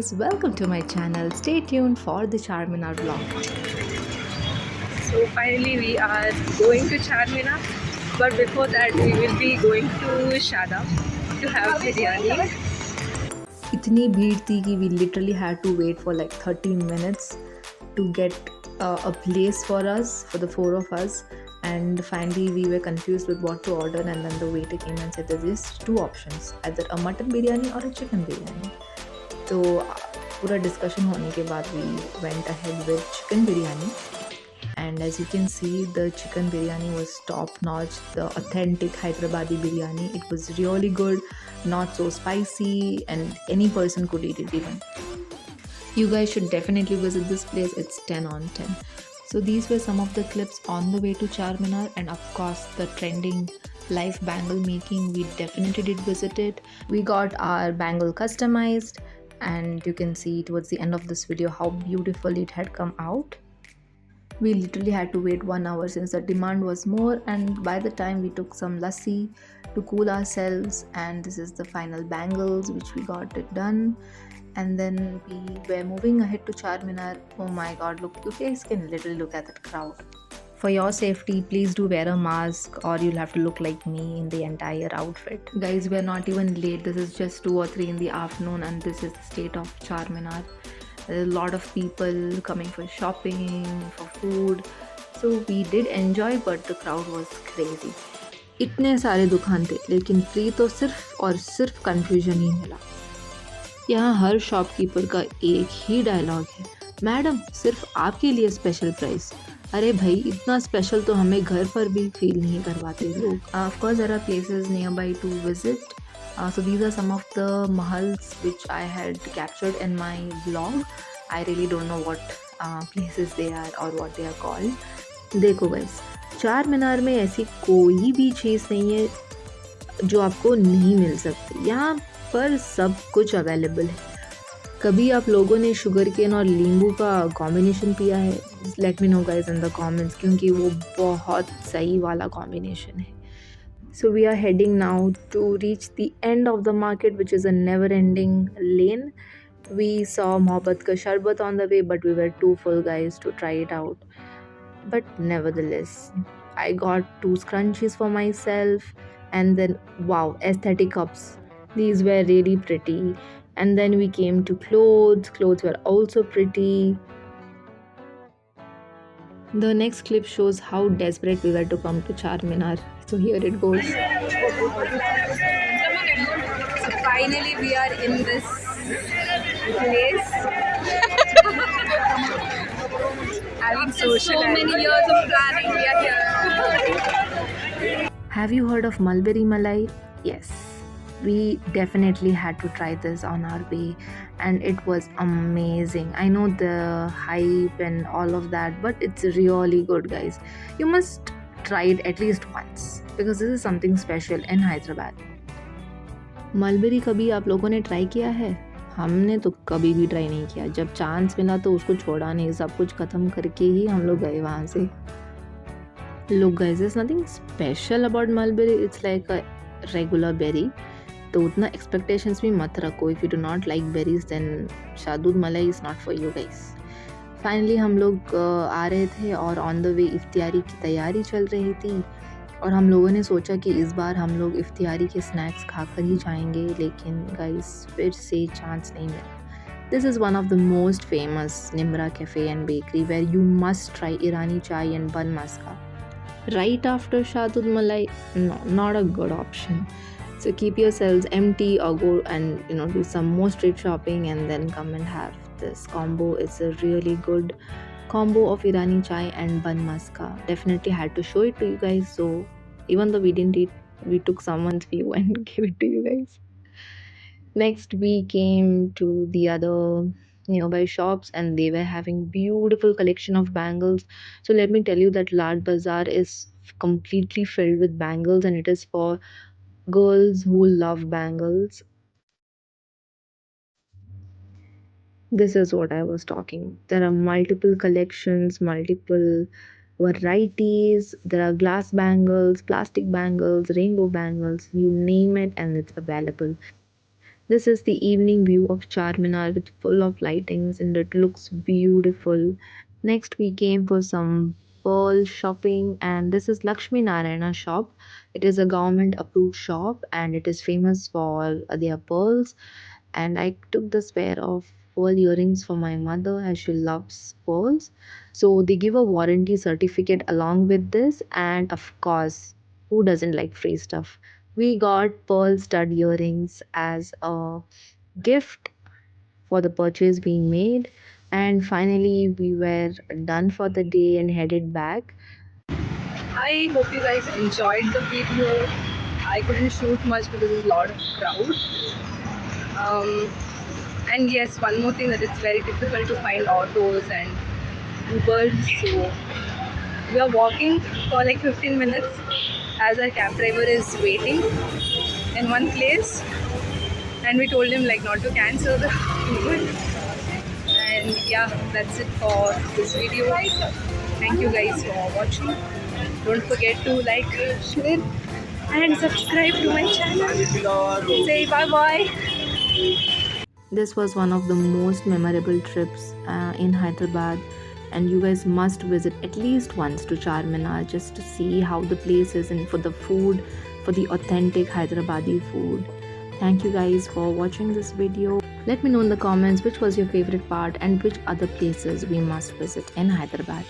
guys, welcome to my channel. Stay tuned for the Charminar vlog. So finally we are going to Charminar, but before that we will be going to Shada to have biryani. इतनी भीड़ थी कि we literally had to wait for like 30 minutes to get a place for us, for the four of us. And finally we were confused with what to order, and then the waiter came and said there's just two options, either a mutton biryani or a chicken biryani. तो पूरा discussion होने के बाद we went ahead with chicken biryani. And as you can see, the chicken biryani was top notch, the authentic Hyderabadi biryani. It was really good, not so spicy, and any person could eat it even. You guys should definitely visit this place. It's 10 on 10. So these were some of the clips on the way to Charminar, and of course the trending live bangle making. We definitely did visit it. We got our bangle customized, and you can see towards the end of this video how beautiful it had come out. We literally had to wait 1 hour since the demand was more, and by the time we took some lassi to cool ourselves, and this is the final bangles which we got it done. And then we were moving ahead to Charminar. Oh my god, look, you guys can literally look at that crowd. For your safety, please do wear a mask or you'll have to look like me in the entire outfit. Guys, we're not even late. This is just 2 or 3 in the afternoon, and this is the state of Charminar. There's a lot of people coming for shopping, for food. So we did enjoy, but the crowd was crazy. इतने सारे दुकान थे, लेकिन free तो सिर्फ और सिर्फ confusion ही मिला. यहाँ हर शॉपकीपर का एक ही डायलॉग है, मैडम सिर्फ आपके लिए स्पेशल प्राइस. अरे भाई, इतना स्पेशल तो हमें घर पर भी फील नहीं करवाते लोग. Of course there are places nearby to visit. So these are some of the mahals which I had captured in my vlog. I really don't know what places they are or what they are called. देखो guys, चार मीनार में ऐसी कोई भी चीज़ नहीं है जो आपको नहीं मिल सकती. यहाँ पर सब कुछ अवेलेबल है. कभी आप लोगों ने शुगर केन और नींबू का कॉम्बिनेशन पिया है? Let me know guys in the comments, क्योंकि वो बहुत सही वाला कॉम्बिनेशन है. So we are heading now to reach the end of the market, which is a never-ending lane. We saw Mohabbat ka Sharbat on the way, but we were too full, guys, to try it out. But nevertheless, I got 2 scrunchies for myself, and then wow, aesthetic cups. These were really pretty. And then we came to clothes. Clothes were also pretty. The next clip shows how desperate we were to come to Charminar. So here it goes. So finally we are in this place. Having social so many years of planning, we are here. Have you heard of Mulberry Malai? Yes. We definitely had to try this on our way, and it was amazing. I know the hype and all of that, but it's really good, guys. You must try it at least once because this is something special in Hyderabad. Mulberry कभी आप लोगों ने try किया है? हमने तो कभी भी ट्राई नहीं किया. जब चांस मिला तो उसको छोड़ा नहीं, सब कुछ ख़त्म करके ही हम लोग गए वहाँ से. Look guys, there's nothing special about mulberry. It's like a regular berry. तो उतना एक्सपेक्टेशंस भी मत रखो. If you do not like berries then शादूद malai is not for you guys. Finally हम लोग आ रहे थे और ऑन द वे इफ्तियारी की तैयारी चल रही थी, और हम लोगों ने सोचा कि इस बार हम लोग इफ्तियारी के स्नैक्स खाकर ही जाएंगे, लेकिन गाइस फिर से चांस नहीं मिला. This is one of the most famous Nimrah cafe and bakery where you must try Irani chai and बन मस्का. Right after Shadud Malai, no, not a good option. So keep yourselves empty or go and do some more street shopping and then come and have this combo. It's a really good combo of Irani chai and bun maska. Definitely had to show it to you guys. So even though we didn't eat, we took someone's view and gave it to you guys. Next, we came to the other nearby shops, and they were having beautiful collection of bangles. So let me tell you that Lad Bazaar is completely filled with bangles, and it is for girls who love bangles. This is what I was talking. There are multiple collections, multiple varieties. There are glass bangles, plastic bangles, rainbow bangles, you name it, and it's available. This is the evening view of Charminar with full of lightings and it looks beautiful. Next we came for some pearl shopping and this is Lakshmi Narayana shop. It is a government approved shop and it is famous for their pearls, and I took this pair of pearl earrings for my mother as she loves pearls. So they give a warranty certificate along with this, and of course, who doesn't like free stuff? We got pearl stud earrings as a gift for the purchase being made. And finally, we were done for the day and headed back. I hope you guys enjoyed the video. I couldn't shoot much because there's a lot of crowd. Um, and yes, one more thing, that it's very difficult to find autos and Ubers. So we are walking for like 15 minutes as our cab driver is waiting in one place, and we told him like not to cancel the Uber. And yeah, that's it for this video. Thank you guys for watching. Don't forget to like, share and subscribe to my channel. Say bye bye. This was one of the most memorable trips in Hyderabad, and you guys must visit at least once to Charminar just to see how the place is and for the food, for the authentic Hyderabadi food. Thank you guys for watching this video. Let me know in the comments which was your favorite part and which other places we must visit in Hyderabad.